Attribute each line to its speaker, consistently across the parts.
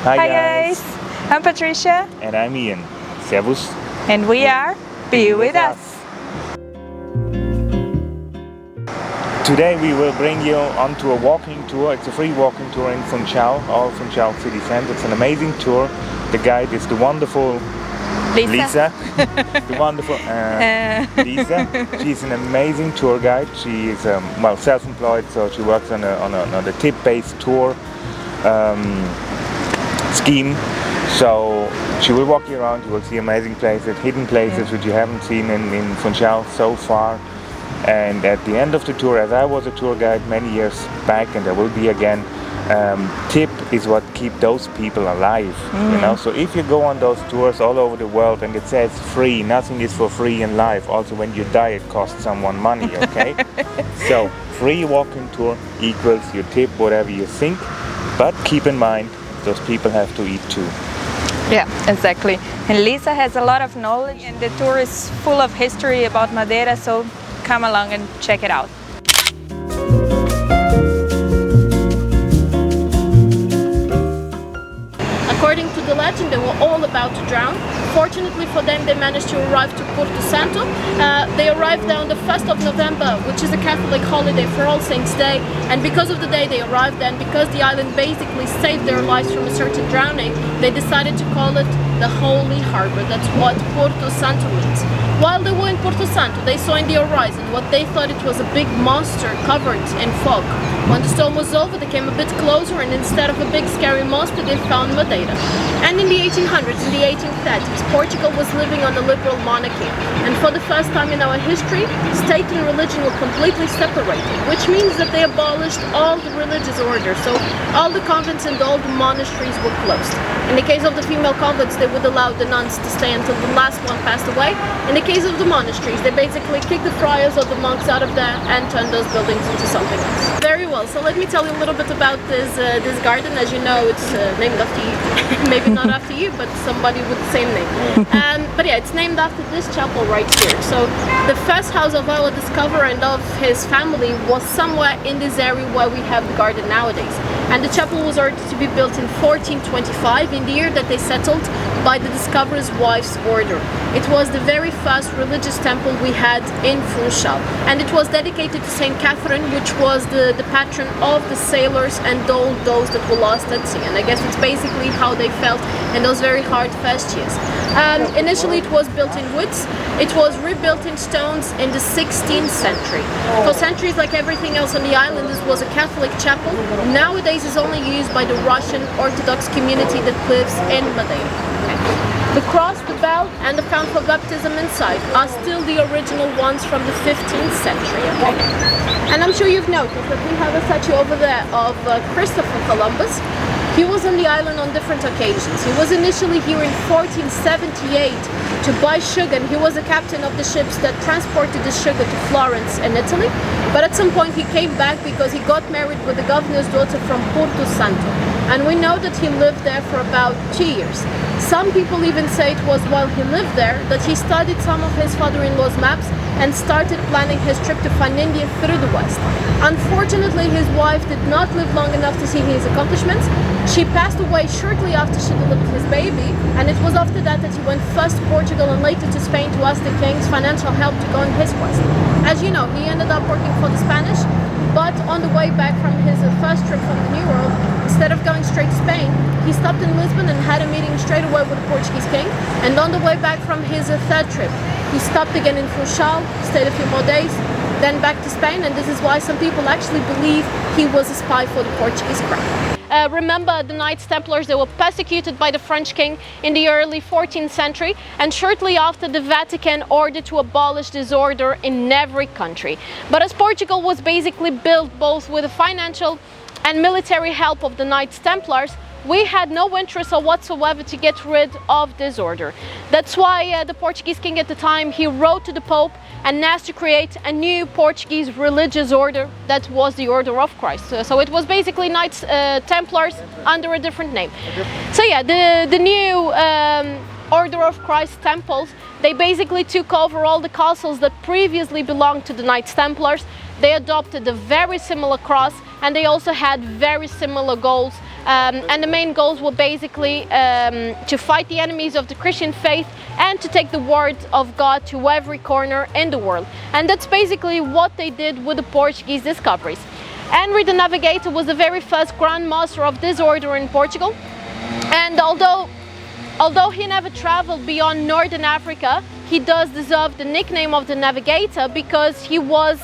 Speaker 1: Hi
Speaker 2: guys. I'm Patricia.
Speaker 1: And I'm Ian. Servus.
Speaker 2: And we are Be With Us.
Speaker 1: Today we will bring you onto a walking tour. It's a free walking tour in Funchal, all Funchal city centre. It's an amazing tour. The guide is the wonderful Lisa. The wonderful Lisa. She's an amazing tour guide. She is self-employed, so she works on a tip-based tour scheme. So she will walk you around. You will see amazing places, hidden places which you haven't seen in Funchal so far. And at the end of the tour, as I was a tour guide many years back, and I will be again, tip is what keep those people alive. You know. So if you go on those tours all over the world and it says free, nothing is for free in life. Also, when you die, it costs someone money. Okay. So free walking tour equals your tip, whatever you think. But keep in mind, those people have to eat too.
Speaker 2: Yeah, exactly. And Lisa has a lot of knowledge, and the tour is full of history about Madeira, so come along and check it out.
Speaker 3: According to the legend, they were all about to drown. Fortunately for them, they managed to arrive to Porto Santo. They arrived there on the 1st of November, which is a Catholic holiday for All Saints' Day. And because of the day they arrived there, and because the island basically saved their lives from a certain drowning, they decided to call it the Holy Harbor. That's what Porto Santo means. While they were in Porto Santo, they saw in the horizon what they thought it was a big monster covered in fog. When the storm was over, they came a bit closer, and instead of a big scary monster, they found Madeira. And in the 1800s, in the 1830s, Portugal was living on a liberal monarchy. And for the first time in our history, state and religion were completely separated, which means that they abolished all the religious orders. So all the convents and all the monasteries were closed. In the case of the female convents, they would allow the nuns to stay until the last one passed away. In the case of the monasteries, they basically kicked the friars or the monks out of there and turned those buildings into something else. Very well, so let me tell you a little bit about this garden. As you know, it's named after you. Maybe not after you, but somebody with the same name. But yeah, it's named after this chapel right here. So the first house of our discoverer and of his family was somewhere in this area where we have the garden nowadays. And the chapel was ordered to be built in 1425, in the year that they settled, by the discoverer's wife's order. It was the very first religious temple we had in Funchal, and it was dedicated to Saint Catherine, which was the patron of the sailors and all those that were lost at sea. And I guess it's basically how they felt in those very hard first years. Initially it was built in woods. It was rebuilt in stones in the 16th century. For centuries, like everything else on the island, this was a Catholic chapel. Nowadays it's only used by the Russian Orthodox community that lives in Madeira. The cross, the bell, and the fount for baptism inside are still the original ones from the 15th century. Okay? And I'm sure you've noticed that we have a statue over there of Christopher Columbus. He was on the island on different occasions. He was initially here in 1478 to buy sugar, and he was a captain of the ships that transported the sugar to Florence in Italy. But at some point he came back because he got married with the governor's daughter from Porto Santo. And we know that he lived there for about 2 years. Some people even say it was while he lived there that he studied some of his father-in-law's maps and started planning his trip to find India through the west. Unfortunately, his wife did not live long enough to see his accomplishments. She passed away shortly after she delivered his baby, and it was after that that he went first to Portugal and later to Spain to ask the king's financial help to go on his quest. As you know, he ended up working for the Spanish, but on the way back from his first trip from the New World, instead of going straight to Spain, he stopped in Lisbon and had a meeting straight away with the Portuguese king. And on the way back from his third trip, he stopped again in Funchal, stayed a few more days, then back to Spain, and this is why some people actually believe he was a spy for the Portuguese crown. Remember the Knights Templars, they were persecuted by the French king in the early 14th century, and shortly after the Vatican ordered to abolish this order in every country. But as Portugal was basically built both with the financial and military help of the Knights Templars, we had no interest whatsoever to get rid of this order. That's why the Portuguese king at the time, he wrote to the Pope and asked to create a new Portuguese religious order that was the Order of Christ. So it was basically Knights Templars under a different name. So yeah, the new Order of Christ temples, they basically took over all the castles that previously belonged to the Knights Templars. They adopted a very similar cross, and they also had very similar goals and the main goals were basically to fight the enemies of the Christian faith and to take the word of God to every corner in the world. And that's basically what they did with the Portuguese discoveries. Henry the Navigator was the very first Grand Master of this order in Portugal, and although he never traveled beyond Northern Africa, he does deserve the nickname of the Navigator because he was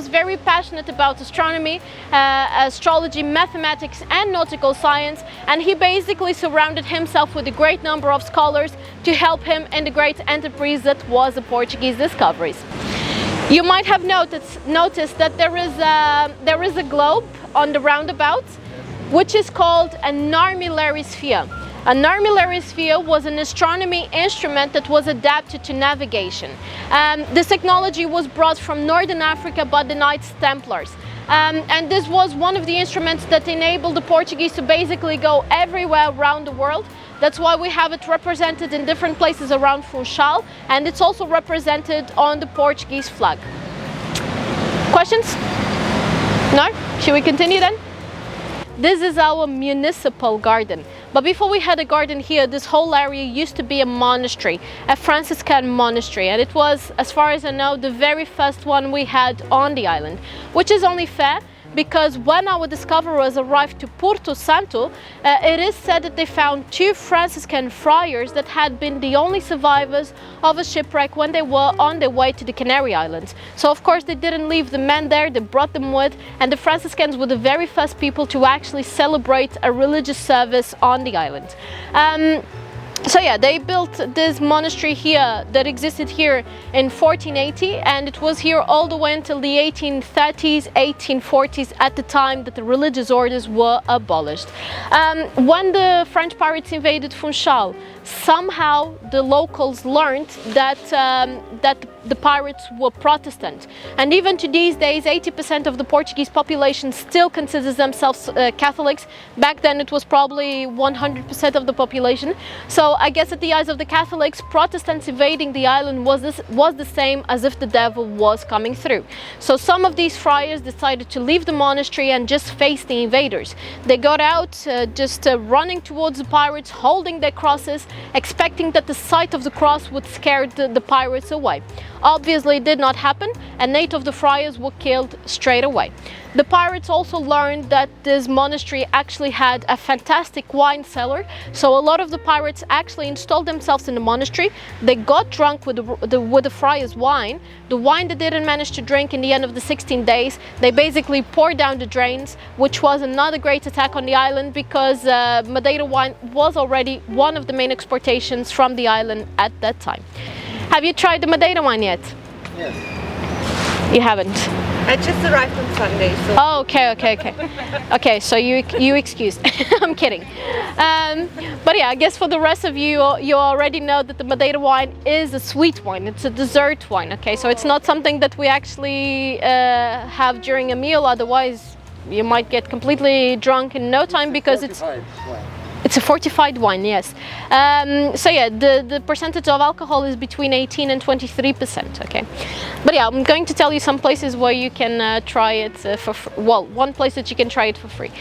Speaker 3: very passionate about astronomy, astrology, mathematics and nautical science, and he basically surrounded himself with a great number of scholars to help him in the great enterprise that was the Portuguese discoveries. You might have noticed that there is a globe on the roundabout, which is called an armillary sphere. An armillary sphere was an astronomy instrument that was adapted to navigation. This technology was brought from Northern Africa by the Knights Templars. And this was one of the instruments that enabled the Portuguese to basically go everywhere around the world. That's why we have it represented in different places around Funchal, and it's also represented on the Portuguese flag. Questions? No? Should we continue then? This is our municipal garden. But before we had a garden here, this whole area used to be a monastery, a Franciscan monastery, and it was, as far as I know, the very first one we had on the island, which is only fair because when our discoverers arrived to Porto Santo, it is said that they found 2 Franciscan friars that had been the only survivors of a shipwreck when they were on their way to the Canary Islands. So of course they didn't leave the men there, they brought them with, and the Franciscans were the very first people to actually celebrate a religious service on the island. So yeah, they built this monastery here that existed here in 1480, and it was here all the way until the 1830s, 1840s, at the time that the religious orders were abolished. When the French pirates invaded Funchal, somehow the locals learned that the pirates were Protestant, and even to these days 80% of the Portuguese population still considers themselves Catholics. Back then it was probably 100% of the population. So I guess at the eyes of the Catholics, Protestants invading the island was the same as if the devil was coming through. So some of these friars decided to leave the monastery and just face the invaders. They got out running towards the pirates, holding their crosses, expecting that the sight of the cross would scare the pirates away. Obviously it did not happen, and 8 of the friars were killed straight away. The pirates also learned that this monastery actually had a fantastic wine cellar, so a lot of the pirates actually installed themselves in the monastery. They got drunk with the friars' wine. The wine they didn't manage to drink in the end of the 16 days, they basically poured down the drains, which was another great attack on the island because Madeira wine was already one of the main exportations from the island at that time. Have you tried the Madeira wine yet?
Speaker 4: Yes.
Speaker 3: You haven't?
Speaker 5: I just arrived on Sunday, so...
Speaker 3: Oh, okay. Okay, so you excused. I'm kidding. But yeah, I guess for the rest of you, you already know that the Madeira wine is a sweet wine. It's a dessert wine, okay? So it's not something that we actually have during a meal, otherwise you might get completely drunk in no time because it's a fortified wine, yes. So yeah, the percentage of alcohol is between 18 and 23%, okay. But yeah, I'm going to tell you some places where you can try it for free. Well, one place that you can try it for free.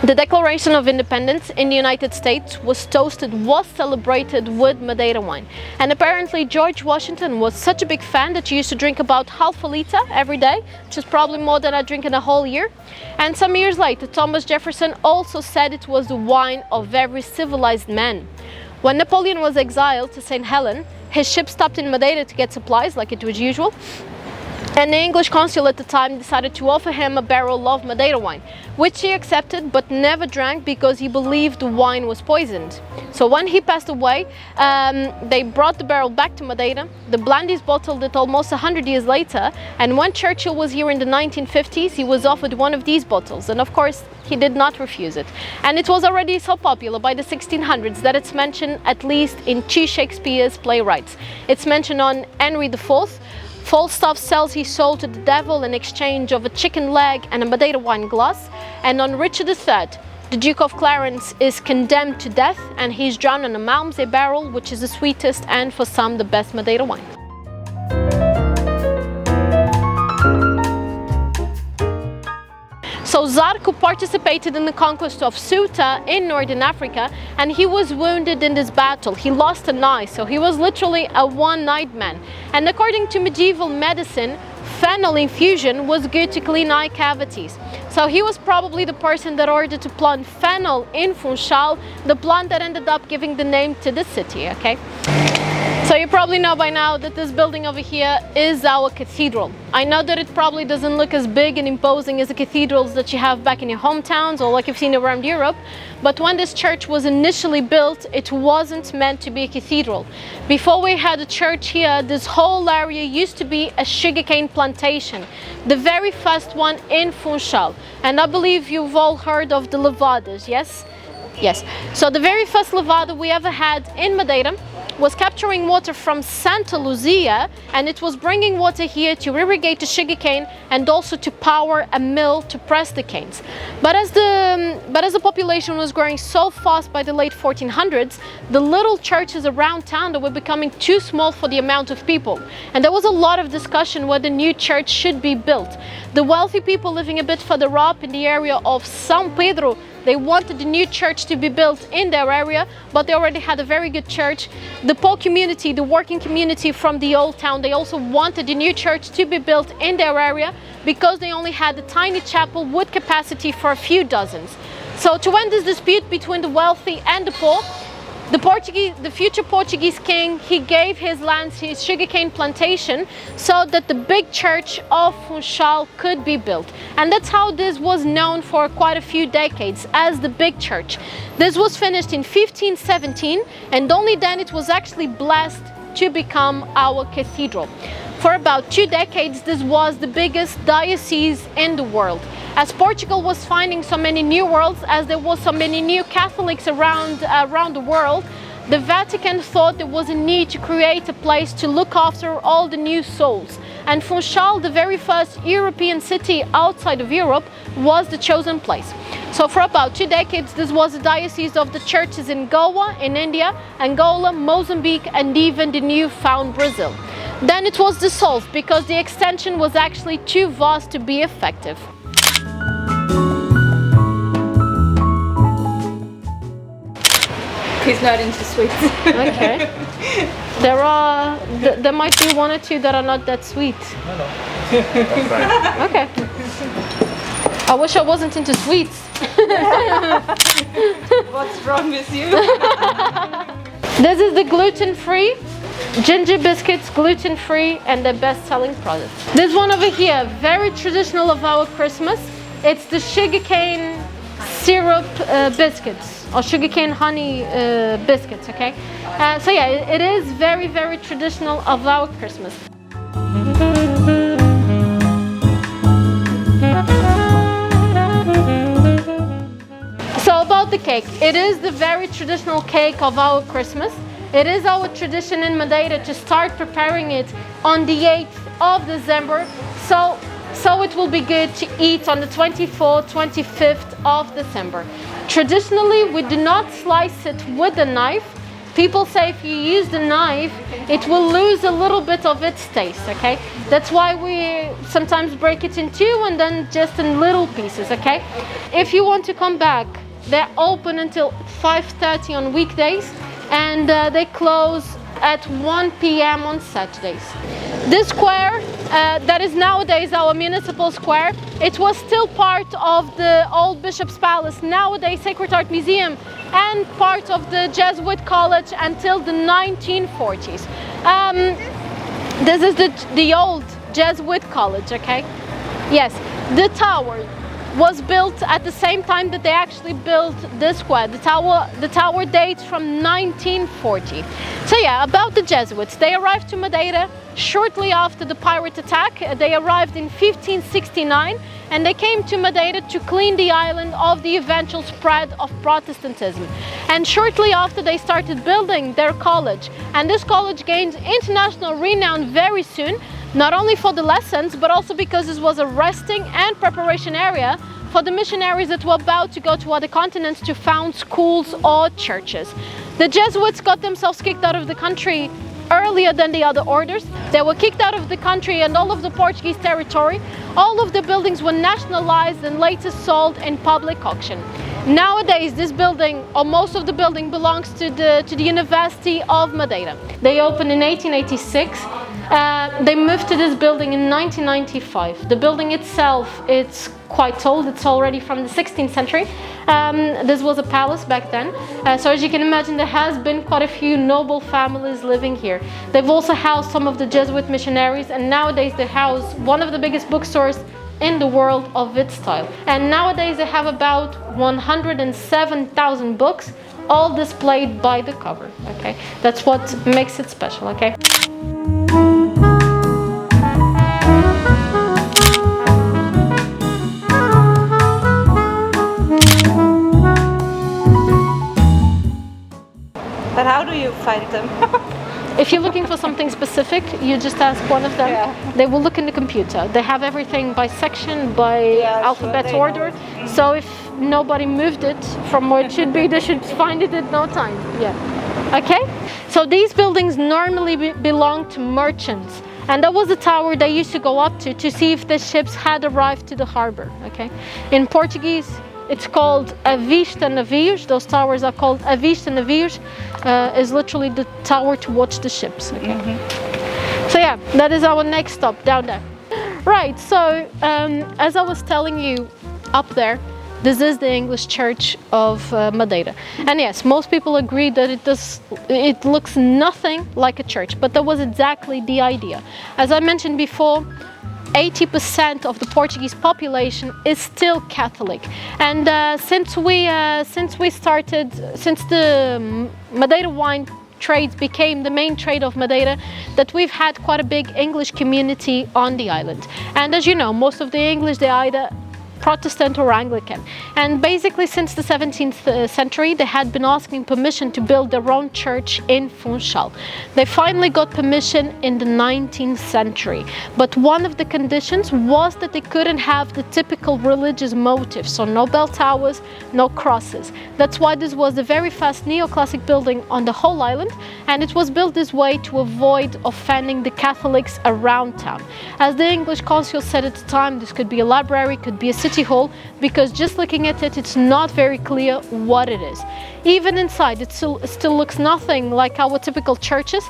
Speaker 3: The Declaration of Independence in the United States was celebrated with Madeira wine. And apparently George Washington was such a big fan that he used to drink about half a liter every day, which is probably more than I drink in a whole year. And some years later, Thomas Jefferson also said it was the wine of every civilized man. When Napoleon was exiled to St. Helena, his ship stopped in Madeira to get supplies like it was usual, and the English consul at the time decided to offer him a barrel of Madeira wine, which he accepted but never drank because he believed the wine was poisoned. So when he passed away, they brought the barrel back to Madeira. The Blandys bottled it almost 100 years later, and when Churchill was here in the 1950s, he was offered one of these bottles, and of course he did not refuse it. And it was already so popular by the 1600s that it's mentioned at least in 2 Shakespeare's playwrights. It's mentioned on Henry IV. Falstaff sells his soul to the devil in exchange of a chicken leg and a Madeira wine glass. And on Richard III, the Duke of Clarence is condemned to death and he's drowned in a Malmsey barrel, which is the sweetest and for some the best Madeira wine. So Zarco participated in the conquest of Ceuta in northern Africa, and he was wounded in this battle. He lost an eye, so he was literally a one-eyed man. And according to medieval medicine, fennel infusion was good to clean eye cavities. So he was probably the person that ordered to plant fennel in Funchal, the plant that ended up giving the name to the city, okay? So you probably know by now that this building over here is our cathedral. I know that it probably doesn't look as big and imposing as the cathedrals that you have back in your hometowns or like you've seen around Europe, but when this church was initially built, it wasn't meant to be a cathedral. Before we had a church here, this whole area used to be a sugarcane plantation, the very first one in Funchal. And I believe you've all heard of the Levadas, yes? Yes. So the very first levada we ever had in Madeira was capturing water from Santa Lucia, and it was bringing water here to irrigate the sugarcane and also to power a mill to press the canes. But as the population was growing so fast by the late 1400s, the little churches around town were becoming too small for the amount of people, and there was a lot of discussion whether the new church should be built. The wealthy people living a bit further up in the area of São Pedro, they wanted the new church to be built in their area, but they already had a very good church. The poor community, the working community from the old town, they also wanted the new church to be built in their area because they only had a tiny chapel with capacity for a few dozens. So to end this dispute between the wealthy and the poor, the future Portuguese king, he gave his lands, his sugarcane plantation, so that the big church of Funchal could be built. And that's how this was known for quite a few decades, as the big church. This was finished in 1517, and only then it was actually blessed to become our cathedral. For about 2 decades, this was the biggest diocese in the world. As Portugal was finding so many new worlds, as there was so many new Catholics around the world, the Vatican thought there was a need to create a place to look after all the new souls. And Funchal, the very first European city outside of Europe, was the chosen place. So for about 2 decades, this was a diocese of the churches in Goa, in India, Angola, Mozambique, and even the new-found Brazil. Then it was dissolved because the extension was actually too vast to be effective.
Speaker 2: He's not into sweets.
Speaker 3: Okay. There might be 1 or 2 that are not that sweet.
Speaker 1: No. That's fine.
Speaker 3: Okay. I wish I wasn't into sweets.
Speaker 2: What's wrong with you?
Speaker 3: This is the gluten-free ginger biscuits, gluten-free, and the best-selling product. This one over here, very traditional of our Christmas. It's the sugarcane syrup biscuits, or sugarcane honey biscuits, okay? So yeah, it is very, very traditional of our Christmas. So about the cake, it is the very traditional cake of our Christmas. It is our tradition in Madeira to start preparing it on the 8th of December. So it will be good to eat on the 24th, 25th of December. Traditionally, we do not slice it with a knife. People say if you use the knife, it will lose a little bit of its taste, okay? That's why we sometimes break it in 2 and then just in little pieces, okay? If you want to come back, they're open until 5:30 on weekdays, and they close at 1 p.m. on Saturdays. This square, that is nowadays our municipal square, it was still part of the old Bishop's Palace, nowadays Sacred Heart Museum, and part of the Jesuit College until the 1940s. This is the old Jesuit College, okay? Yes, the tower was built at the same time that they actually built this square. The tower dates from 1940. So yeah, about the Jesuits. They arrived to Madeira shortly after the pirate attack. They arrived in 1569, and they came to Madeira to clean the island of the eventual spread of Protestantism. And shortly after, they started building their college. And this college gained international renown very soon, not only for the lessons, but also because this was a resting and preparation area for the missionaries that were about to go to other continents to found schools or churches. The Jesuits got themselves kicked out of the country earlier than the other orders. They were kicked out of the country and all of the Portuguese territory. All of the buildings were nationalized and later sold in public auction. Nowadays, this building, or most of the building, belongs to the University of Madeira. They opened in 1886. They moved to this building in 1995. The building itself, it's quite old. It's already from the 16th century. This was a palace back then. So as you can imagine, there has been quite a few noble families living here. They've also housed some of the Jesuit missionaries, and nowadays they house one of the biggest bookstores in the world of its style. And nowadays they have about 107,000 books, all displayed by the cover. Okay, that's what makes it special. Okay.
Speaker 5: But how do you find them?
Speaker 3: If you're looking for something specific, you just ask one of them.
Speaker 5: Yeah.
Speaker 3: They will look in the computer. They have everything by section, by alphabet order. So if nobody moved it from where it should be, they should find it in no time. Yeah. Okay? So these buildings normally belong to merchants. And that was the tower they used to go up to see if the ships had arrived to the harbor. Okay? In Portuguese, it's called a vista navios. Those towers are called a vista navios. Is literally the tower to watch the ships. Okay. So yeah, that is our next stop down there. Right. So as I was telling you, up there, this is the English Church of Madeira. And yes, most people agree that it looks nothing like a church, but that was exactly the idea. As I mentioned before, 80% of the Portuguese population is still Catholic, and since the Madeira wine trades became the main trade of Madeira, that we've had quite a big English community on the island. And as you know, most of the English, they're either Protestant or Anglican. And basically since the 17th century, they had been asking permission to build their own church in Funchal. They finally got permission in the 19th century. But one of the conditions was that they couldn't have the typical religious motifs, so no bell towers, no crosses. That's why this was the very fast neoclassic building on the whole island, and it was built this way to avoid offending the Catholics around town. As the English consul said at the time, this could be a library, could be a city hall, because just looking at it, it's not very clear what it is. Even inside, it still looks nothing like our typical churches,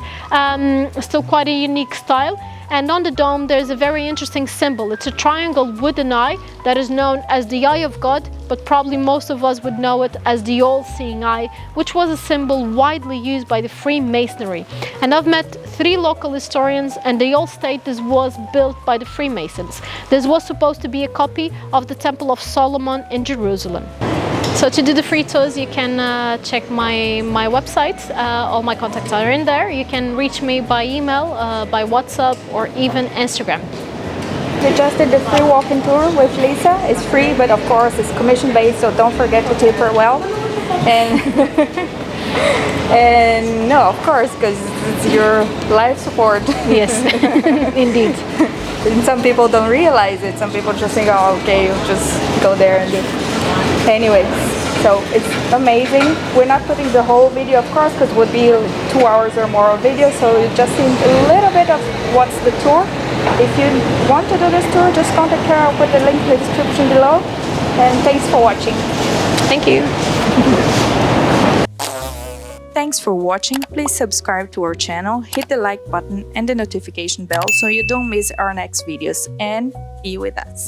Speaker 3: still quite a unique style. And on the dome, there's a very interesting symbol. It's a triangle wooden eye that is known as the Eye of God, but probably most of us would know it as the All-Seeing Eye, which was a symbol widely used by the Freemasonry. And I've met 3 local historians, and they all state this was built by the Freemasons. This was supposed to be a copy of the Temple of Solomon in Jerusalem. So to do the free tours, you can check my website. All my contacts are in there. You can reach me by email, by WhatsApp, or even Instagram.
Speaker 4: We just did the free walking tour with Lisa. It's free, but of course it's commission based, so don't forget to tip her well. And and no, of course, because it's your life support.
Speaker 3: Yes, indeed.
Speaker 4: And some people don't realize it. Some people just think, oh, okay, you'll just go there and do. Anyways, so it's amazing. We're not putting the whole video, of course, because it would be 2 hours or more of video. So you just seen a little bit of what's the tour. If you want to do this tour, just contact her with the link in the description below. And thanks for watching.
Speaker 3: Thank you.
Speaker 6: Thanks for watching. Please subscribe to our channel, hit the like button and the notification bell so you don't miss our next videos, and be with us.